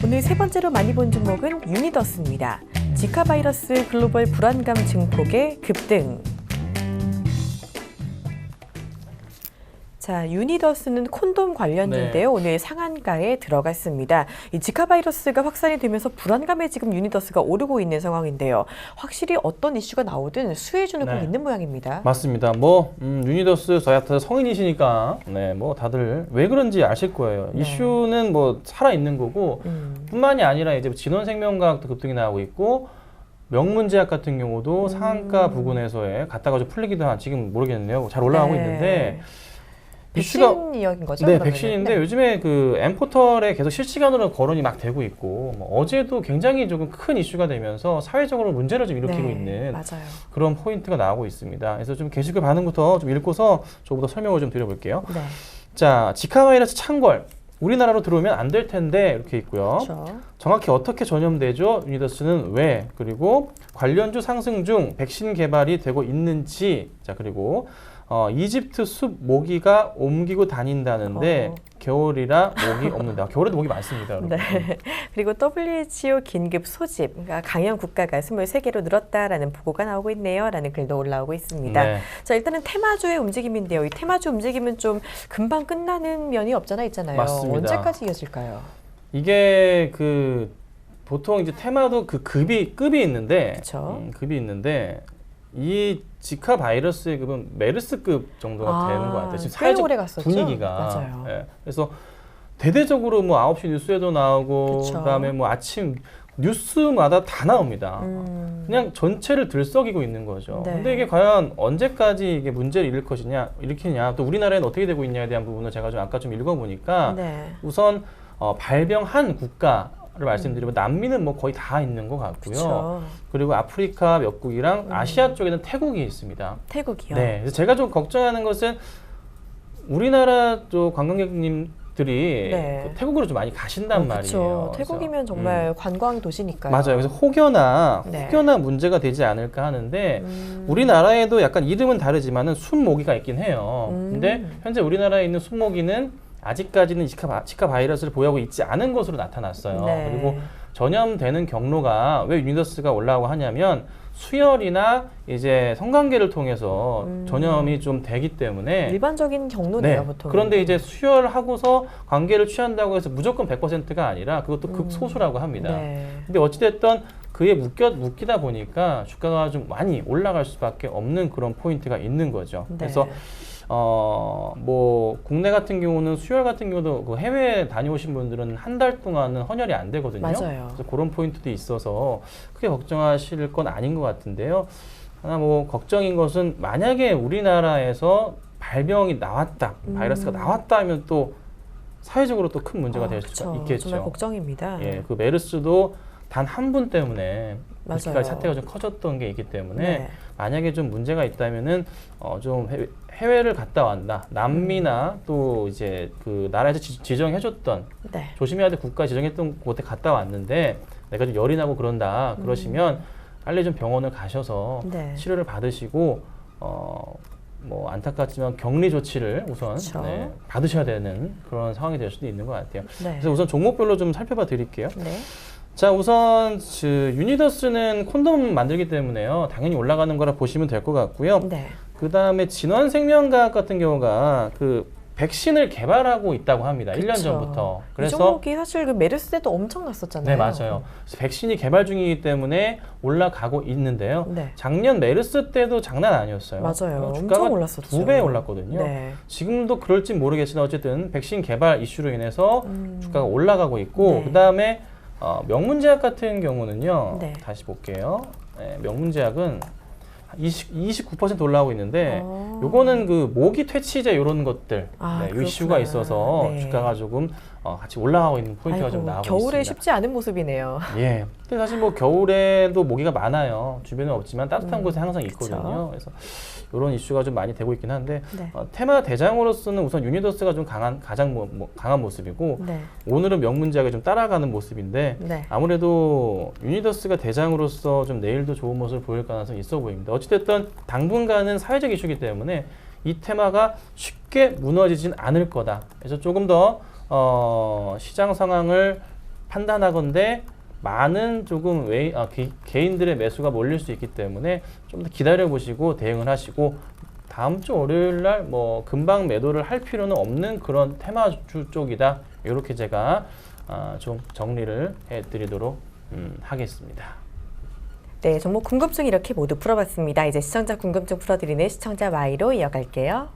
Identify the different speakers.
Speaker 1: 오늘 세 번째로 많이 본 종목은 유니더스입니다. 지카 바이러스 글로벌 불안감 증폭의 급등. 자, 유니더스는 콘돔 관련주인데요. 오늘 상한가에 들어갔습니다. 이 지카 바이러스가 확산이 되면서 불안감에 지금 유니더스가 오르고 있는 상황인데요. 확실히 어떤 이슈가 나오든 수혜주는 꼭 있는 모양입니다.
Speaker 2: 맞습니다. 유니더스 저희한테 성인이시니까 뭐 다들 왜 그런지 아실 거예요. 이슈는 뭐 살아 있는 거고 뿐만이 아니라 이제 진원생명과학도 급등이 나오고 있고 명문제약 같은 경우도 상한가 부근에서의 갔다가 좀 풀리기도 한 지금 모르겠네요. 잘 올라가고 있는데.
Speaker 1: 백신 이야기인 거죠?
Speaker 2: 네,
Speaker 1: 그러면은?
Speaker 2: 백신인데 요즘에 그 M포털에 계속 실시간으로 거론이 막 되고 있고 어제도 굉장히 조금 큰 이슈가 되면서 사회적으로 문제를 좀 일으키고 있는
Speaker 1: 맞아요.
Speaker 2: 그런 포인트가 나오고 있습니다. 그래서 좀 게시글 반응부터 좀 읽고서 조금 더 설명을 좀 드려볼게요.
Speaker 1: 네.
Speaker 2: 자, 지카 바이러스 창궐. 우리나라로 들어오면 안 될 텐데 이렇게 있고요.
Speaker 1: 그렇죠.
Speaker 2: 정확히 어떻게 전염되죠? 유니더스는 왜? 그리고 관련주 상승 중 백신 개발이 되고 있는지. 자, 그리고 이집트 숲 모기가 옮기고 다닌다는데 겨울이라 모기 없는다. 겨울에도 모기 많습니다. 여러분.
Speaker 1: 네. 그리고 WHO 긴급 소집, 그러니까 강연 국가가 23개로 늘었다라는 보고가 나오고 있네요. 라는 글도 올라오고 있습니다.
Speaker 2: 네.
Speaker 1: 자, 일단은 테마주의 움직임인데요. 이 테마주 움직임은 좀 금방 끝나는 면이 없잖아 있잖아요.
Speaker 2: 맞습니다.
Speaker 1: 언제까지 이어질까요?
Speaker 2: 이게 보통 이제 테마도 그 급이 있는데,
Speaker 1: 그쵸.
Speaker 2: 급이 있는데 이 지카 바이러스의 급은 메르스급 정도가 되는 것 같아요. 지금 사회적
Speaker 1: 오래 갔었죠?
Speaker 2: 분위기가.
Speaker 1: 맞아요.
Speaker 2: 예. 그래서 대대적으로 9시 뉴스에도 나오고
Speaker 1: 그쵸.
Speaker 2: 그다음에 아침 뉴스마다 다 나옵니다. 그냥 전체를 들썩이고 있는 거죠.
Speaker 1: 네.
Speaker 2: 근데 이게 과연 언제까지 이게 문제를 일으키냐, 또 우리나라에는 어떻게 되고 있냐에 대한 부분을 제가 좀 아까 좀 읽어보니까 우선 발병한 국가를 말씀드리면 남미는 뭐 거의 다 있는 것 같고요.
Speaker 1: 그쵸.
Speaker 2: 그리고 아프리카 몇 국이랑 아시아 쪽에는 태국이 있습니다.
Speaker 1: 태국이요?
Speaker 2: 네, 그래서 제가 좀 걱정하는 것은 우리나라 쪽 관광객님들이 그 태국으로 좀 많이 가신단 말이에요.
Speaker 1: 태국이면 정말 관광 도시니까요.
Speaker 2: 맞아요. 그래서 혹여나 문제가 되지 않을까 하는데 우리나라에도 약간 이름은 다르지만은 순모기가 있긴 해요. 근데 현재 우리나라에 있는 순모기는 아직까지는 지카 바이러스를 보유하고 있지 않은 것으로 나타났어요. 그리고 전염되는 경로가 왜 유니더스가 올라오고 하냐면 수혈이나 이제 성관계를 통해서 전염이 좀 되기 때문에
Speaker 1: 일반적인 경로네요, 보통.
Speaker 2: 그런데 이제 수혈하고서 관계를 취한다고 해서 무조건 100%가 아니라 그것도 극소수라고 합니다. 근데 어찌됐든 그에 묶이다 보니까 주가가 좀 많이 올라갈 수밖에 없는 그런 포인트가 있는 거죠. 그래서 국내 같은 경우는 수혈 같은 경우도 그 해외에 다녀오신 분들은 한 달 동안은 헌혈이 안 되거든요.
Speaker 1: 맞아요.
Speaker 2: 그래서 그런 포인트도 있어서 크게 걱정하실 건 아닌 것 같은데요. 하나 걱정인 것은 만약에 우리나라에서 발병이 나왔다, 바이러스가 나왔다 하면 또 사회적으로 또 큰 문제가 될 수가 있겠죠.
Speaker 1: 정말 걱정입니다.
Speaker 2: 예, 그 메르스도 단 한 분 때문에 그렇게까지 사태가 좀 커졌던 게 있기 때문에 만약에 좀 문제가 있다면은 좀 해외를 갔다 왔다, 남미나 또 이제 그 나라에서 지정해줬던 조심해야 될 국가 지정했던 곳에 갔다 왔는데 내가 좀 열이 나고 그런다 그러시면 빨리 좀 병원을 가셔서 치료를 받으시고 안타깝지만 격리 조치를 우선 받으셔야 되는 그런 상황이 될 수도 있는 것 같아요. 그래서 우선 종목별로 좀 살펴봐 드릴게요. 자, 우선 유니더스는 콘돔 만들기 때문에요. 당연히 올라가는 거라 보시면 될 것 같고요. 그 다음에 진원생명과학 같은 경우가 백신을 개발하고 있다고 합니다. 1년 전부터.
Speaker 1: 그래서 이 종목이 사실 그 메르스 때도 엄청 났었잖아요.
Speaker 2: 네, 맞아요. 그래서 백신이 개발 중이기 때문에 올라가고 있는데요. 작년 메르스 때도 장난 아니었어요.
Speaker 1: 맞아요. 엄청 올랐었죠.
Speaker 2: 2배 올랐거든요. 지금도 그럴지 모르겠지만 어쨌든 백신 개발 이슈로 인해서 주가가 올라가고 있고 그 다음에 명문제약 같은 경우는요. 다시 볼게요. 명문제약은 29% 올라오고 있는데 요거는 그 모기 퇴치제 이런 것들 이슈가 있어서 주가가 조금 같이 올라가고 있는 포인트가 좀 나오고 있습니다.
Speaker 1: 겨울에 쉽지 않은 모습이네요.
Speaker 2: 예. 근데 사실 겨울에도 모기가 많아요. 주변에 없지만 따뜻한 곳에 항상 있거든요. 그래서 이런 이슈가 좀 많이 되고 있긴 한데 테마 대장으로서는 우선 유니더스가 좀 가장 강한 모습이고 오늘은 명문제약이 좀 따라가는 모습인데 아무래도 유니더스가 대장으로서 좀 내일도 좋은 모습을 보일 가능성이 있어 보입니다. 어찌됐든 당분간은 사회적 이슈이기 때문에 이 테마가 쉽게 무너지진 않을 거다. 그래서 조금 더 시장 상황을 판단하건대 많은 조금 개인들의 매수가 몰릴 수 있기 때문에 좀 더 기다려 보시고 대응을 하시고 다음 주 월요일 날 뭐 금방 매도를 할 필요는 없는 그런 테마주 쪽이다. 이렇게 제가 좀 정리를 해드리도록 하겠습니다.
Speaker 1: 네, 종목 궁금증 이렇게 모두 풀어봤습니다. 이제 시청자 궁금증 풀어드리는 시청자 Y로 이어갈게요.